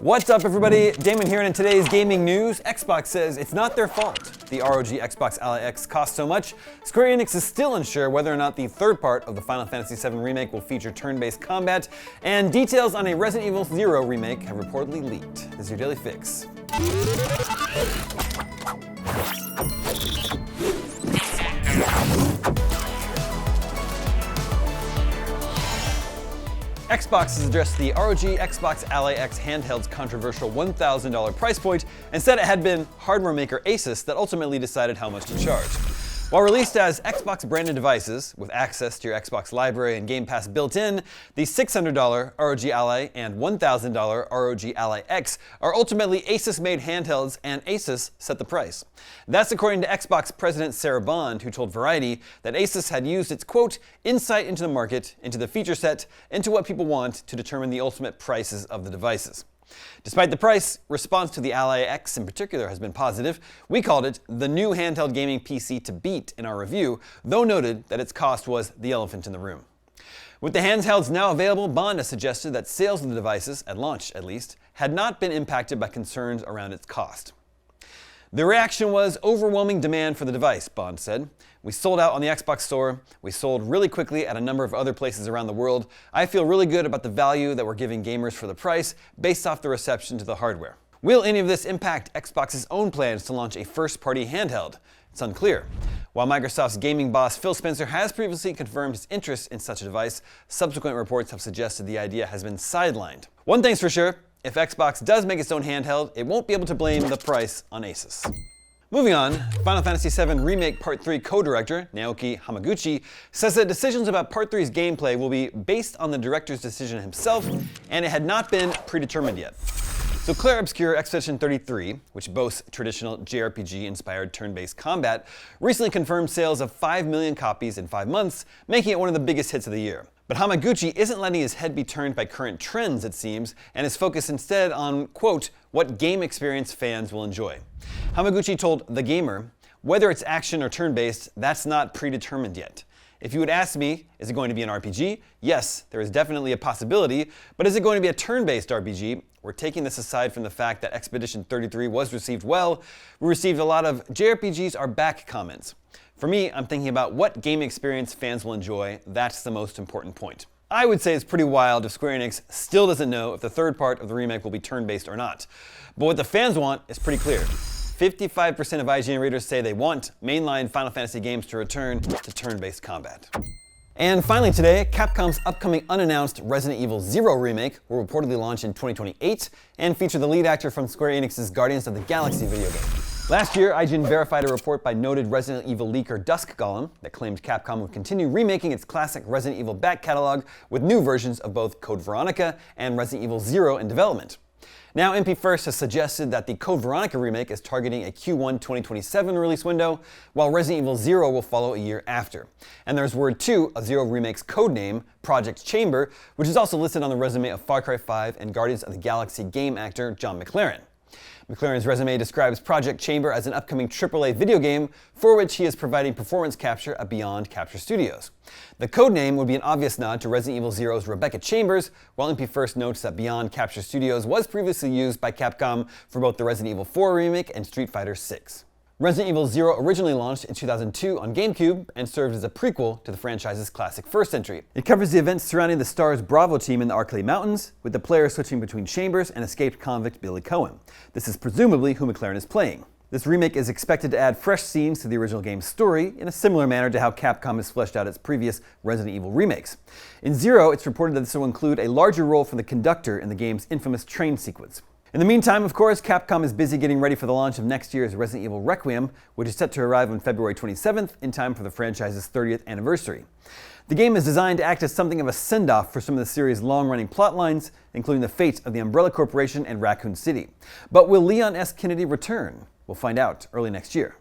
What's up, everybody? Damon here, and in today's gaming news, Xbox says it's not their fault the ROG Xbox Ally X cost so much. Square Enix is still unsure whether or not the third part of the Final Fantasy VII Remake will feature turn-based combat, and details on a Resident Evil 0 remake have reportedly leaked. This is your Daily Fix. Xbox has addressed the ROG Xbox Ally X handheld's controversial $1,000 price point and said it had been hardware maker ASUS that ultimately decided how much to charge. While released as Xbox-branded devices with access to your Xbox library and Game Pass built in, the $600 ROG Ally and $1,000 ROG Ally X are ultimately ASUS-made handhelds, and ASUS set the price. That's according to Xbox President Sarah Bond, who told Variety that ASUS had used its, quote, insight into the market, into the feature set, into what people want to determine the ultimate prices of the devices. Despite the price, response to the Ally X in particular has been positive. We called it the new handheld gaming PC to beat in our review, though noted that its cost was the elephant in the room. With the handhelds now available, Bond has suggested that sales of the devices, at launch at least, had not been impacted by concerns around its cost. The reaction was overwhelming demand for the device, Bond said. We sold out on the Xbox Store. We sold really quickly at a number of other places around the world. I feel really good about the value that we're giving gamers for the price based off the reception to the hardware. Will any of this impact Xbox's own plans to launch a first-party handheld? It's unclear. While Microsoft's gaming boss Phil Spencer has previously confirmed his interest in such a device, subsequent reports have suggested the idea has been sidelined. One thing's for sure, if Xbox does make its own handheld, it won't be able to blame the price on ASUS. Moving on, Final Fantasy VII Remake Part 3 co-director Naoki Hamaguchi says that decisions about Part 3's gameplay will be based on the director's decision himself, and it had not been predetermined yet. So Clair Obscur Expedition 33, which boasts traditional JRPG-inspired turn-based combat, recently confirmed sales of 5 million copies in 5 months, making it one of the biggest hits of the year. But Hamaguchi isn't letting his head be turned by current trends, it seems, and is focused instead on, quote, what game experience fans will enjoy. Hamaguchi told The Gamer, whether it's action or turn-based, that's not predetermined yet. If you would ask me, is it going to be an RPG? Yes, there is definitely a possibility, but is it going to be a turn-based RPG? We're taking this aside from the fact that Expedition 33 was received well. We received a lot of JRPGs are back comments. For me, I'm thinking about what game experience fans will enjoy. That's the most important point. I would say it's pretty wild if Square Enix still doesn't know if the third part of the remake will be turn-based or not. But what the fans want is pretty clear. 55% of IGN readers say they want mainline Final Fantasy games to return to turn-based combat. And finally today, Capcom's upcoming unannounced Resident Evil 0 remake will reportedly launch in 2028 and feature the lead actor from Square Enix's Guardians of the Galaxy video game. Last year, IGN verified a report by noted Resident Evil leaker Dusk Golem that claimed Capcom would continue remaking its classic Resident Evil back catalog with new versions of both Code Veronica and Resident Evil 0 in development. Now, MP First has suggested that the Code Veronica remake is targeting a Q1 2027 release window, while Resident Evil 0 will follow a year after. And there's word too of 0 Remake's codename, Project Chamber, which is also listed on the resume of Far Cry 5 and Guardians of the Galaxy game actor John McLaren. McLaren's resume describes Project Chamber as an upcoming AAA video game for which he is providing performance capture at Beyond Capture Studios. The codename would be an obvious nod to Resident Evil 0's Rebecca Chambers, while MP First notes that Beyond Capture Studios was previously used by Capcom for both the Resident Evil 4 remake and Street Fighter 6. Resident Evil 0 originally launched in 2002 on GameCube and served as a prequel to the franchise's classic first entry. It covers the events surrounding the STARS Bravo team in the Arklay Mountains, with the player switching between Chambers and escaped convict Billy Cohen. This is presumably who McLaren is playing. This remake is expected to add fresh scenes to the original game's story in a similar manner to how Capcom has fleshed out its previous Resident Evil remakes. In 0, it's reported that this will include a larger role for the conductor in the game's infamous train sequence. In the meantime, of course, Capcom is busy getting ready for the launch of next year's Resident Evil Requiem, which is set to arrive on February 27th in time for the franchise's 30th anniversary. The game is designed to act as something of a send-off for some of the series' long-running plotlines, including the fate of the Umbrella Corporation and Raccoon City. But will Leon S. Kennedy return? We'll find out early next year.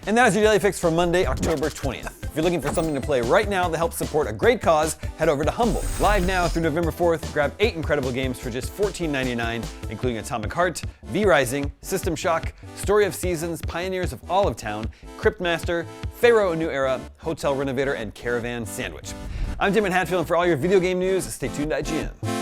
And that is your Daily Fix for Monday, October 20th. If you're looking for something to play right now that helps support a great cause, head over to Humble. Live now through November 4th, grab 8 incredible games for just $14.99, including Atomic Heart, V-Rising, System Shock, Story of Seasons, Pioneers of Olive Town, Cryptmaster, Pharaoh: A New Era, Hotel Renovator, and Caravan Sandwich. I'm Damon Hatfield, and for all your video game news, stay tuned to IGN.